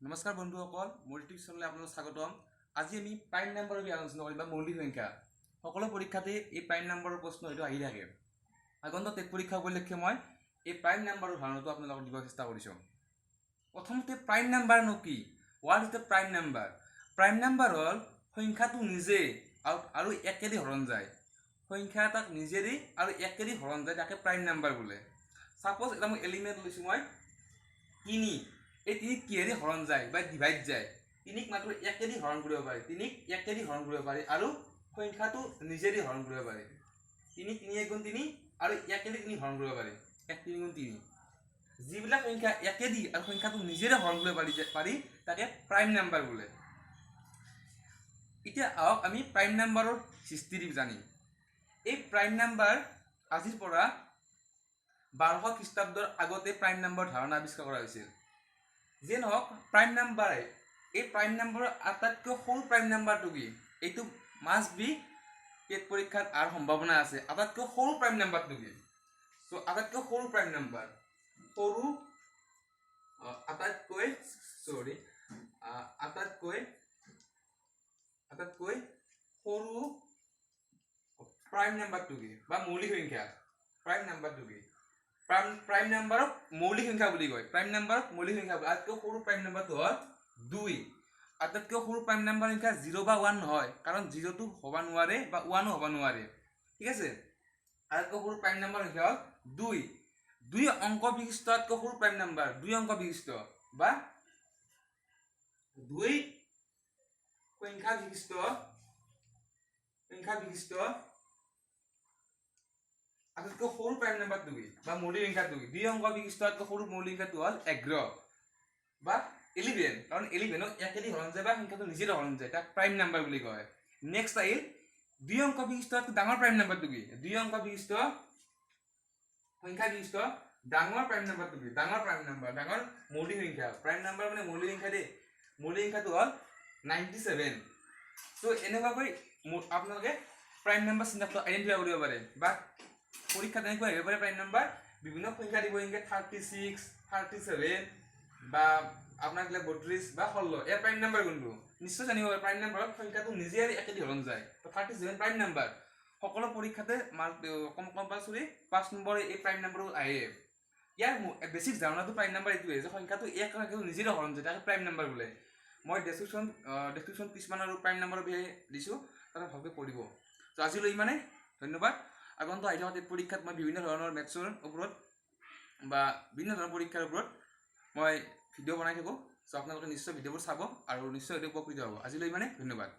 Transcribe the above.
নমস্কাৰ বন্ধুসকল, মোৰ ইউটিউব চেনেললৈ আপোনালোকক স্বাগতম। আজি আমি প্ৰাইম নাম্বাৰৰ বিষয়ে আলোচনা কৰিম বা মৌলিক সংখ্যা। সকলো পৰীক্ষাতে এই প্ৰাইম নাম্বাৰৰ প্ৰশ্ন হয়তো আহি থাকে। আগন্তুক টেট পৰীক্ষা উপলক্ষে মই এই প্ৰাইম নাম্বাৰৰ ধাৰণাটো আপোনালোকক দিব চেষ্টা কৰিছোঁ। প্ৰথমতে প্ৰাইম নাম্বাৰনো কি? What is the prime number? Prime number হ'ল সংখ্যাটো নিজে আৰু একেদি হৰণ যায়। সংখ্যা এটাক নিজেদি আৰু একেদি হৰণ যায়, তাকে প্ৰাইম নাম্বাৰ বোলে। ছাপ'জ এটা মই এলিমেণ্ট লৈছোঁ, মই 3। এই 3 কিহেদি হৰণ যায় বা ডিভাইড যায়? 3ক মাত্ৰ একেদি হৰণ কৰিব পাৰি, 3ক একেদি হৰণ কৰিব পাৰি আৰু সংখ্যাটো নিজেদি হৰণ কৰিব পাৰি। 3 3 1 গুণ 3 আৰু একেদি 3 হৰণ কৰিব পাৰি, 1 3 গুণ 3। যিবিলাক সংখ্যা একেদি আৰু সংখ্যাটো নিজেৰে হৰণ কৰিব পাৰি তাকে প্ৰাইম নাম্বাৰ বোলে। এতিয়া আহক আমি প্ৰাইম নাম্বাৰৰ হিষ্ট্ৰী জানিম। এই প্ৰাইম নাম্বাৰ আজিৰ পৰা 1200 খ্ৰীষ্টাব্দৰ আগতে প্ৰাইম নাম্বাৰ ধাৰণা আৱিষ্কাৰ কৰা হৈছিল। যে নহওক, প্ৰাইম নাম্বাৰে এই প্ৰাইম নাম্বাৰৰ আটাইতকৈ সৰু প্ৰাইম নাম্বাৰটো কি? এইটো মাষ্ট বি টেট পৰীক্ষাত অহাৰ সম্ভাৱনা আছে। আটাইতকৈ সৰু প্ৰাইম নাম্বাৰটো কি? চ' আটাইতকৈ সৰু প্ৰাইম নাম্বাৰ, আটাইতকৈ সৰু প্ৰাইম নাম্বাৰটো কি বা মৌলিক সংখ্যা? প্ৰাইম নাম্বাৰটো কি? প্ৰাইম নাম্বাৰক মৌলিক সংখ্যা বুলি কয়। প্ৰাইম নাম্বাৰক মৌলিক সংখ্যা বুলি। আটাইতকৈ সৰু প্ৰাইম নাম্বাৰটো হ'ল 2। আটাইতকৈ সৰু প্ৰাইম নাম্বাৰ সংখ্যা 0 বা 1 নহয়, কাৰণ 0টো হ'ব নোৱাৰে বা 1ও হ'ব নোৱাৰে। ঠিক আছে, আটাইতকৈ সৰু প্ৰাইম নাম্বাৰ সংখ্যা হ'ল 2। 2 অংক বিশিষ্ট আটাইতকৈ সৰু প্ৰাইম নাম্বাৰ, 2 অংক বিশিষ্ট বা 2 সংখ্যা বিশিষ্ট আটাইতকৈ সৰু প্ৰাইম নাম্বাৰটো কি বা মৌলিক সংখ্যাটো কি? 2 অংক বিশিষ্ট আটাইতকৈ সৰু মৌলিক সংখ্যাটো হ'ল 11 বা 11, কাৰণ 11ক একেদি হৰণ যায় বা সংখ্যাটো নিজেই হৰণ যায়, তাক প্ৰাইম নাম্বাৰ বুলি কয়। নেক্সট আহিল 2 অংক বিশিষ্ট ডাঙৰ প্ৰাইম নাম্বাৰটো কি? 2 অংক বিশিষ্ট সংখ্যা বিশিষ্ট ডাঙৰ প্ৰাইম নাম্বাৰটো কি? ডাঙৰ প্ৰাইম নাম্বাৰ, ডাঙৰ মৌলিক সংখ্যা। প্ৰাইম নাম্বাৰ মানে মৌলিক সংখ্যা দেই। মৌলিক সংখ্যাটো হ'ল 97। চ' এনেকুৱাকৈ আপোনালোকে প্ৰাইম নাম্বাৰ চিনাক্ত আইডেণ্টিফাই কৰিব পাৰে বা পৰীক্ষাত এনেকুৱা আহিব পাৰে। প্ৰাইম নাম্বাৰ বিভিন্ন সংখ্যা দিব, এনেকৈ 36, 37 বা আপোনাৰ 32 বা 16। ইয়াৰ প্ৰাইম নাম্বাৰ কোনটো নিশ্চয় জানিব পাৰে। প্ৰাইম নাম্বাৰত সংখ্যাটো নিজে আৰু একেদি হৰণ যায়, 37 প্ৰাইম নাম্বাৰ। সকলো পৰীক্ষাতে কম্পালচৰি 5 নম্বৰে এই প্ৰাইম নাম্বাৰটো আহে। ইয়াৰ বেছিক ধাৰণাটো প্ৰাইম নাম্বাৰ এইটোৱে যে সংখ্যাটো এক সংখ্যাটো নিজেৰে হৰণ যায়, তাকে প্ৰাইম নাম্বাৰ বোলে। মই ডেছক্ৰিপশ্যন কিছুমান আৰু প্ৰাইম নাম্বাৰৰ বিষয়ে দিছোঁ, তাতে ভালকৈ পঢ়িব। ত' আজিলৈ ইমানে, ধন্যবাদ। আগন্তুক আহি থকা পৰীক্ষাত মই বিভিন্ন ধৰণৰ মেথছৰ ওপৰত বা বিভিন্ন ধৰণৰ পৰীক্ষাৰ ওপৰত মই ভিডিঅ' বনাই থাকোঁ। চ' আপোনালোকে নিশ্চয় ভিডিঅ'বোৰ চাব আৰু নিশ্চয় উপকৃত হ'ব। আজিলৈ ইমানে, ধন্যবাদ।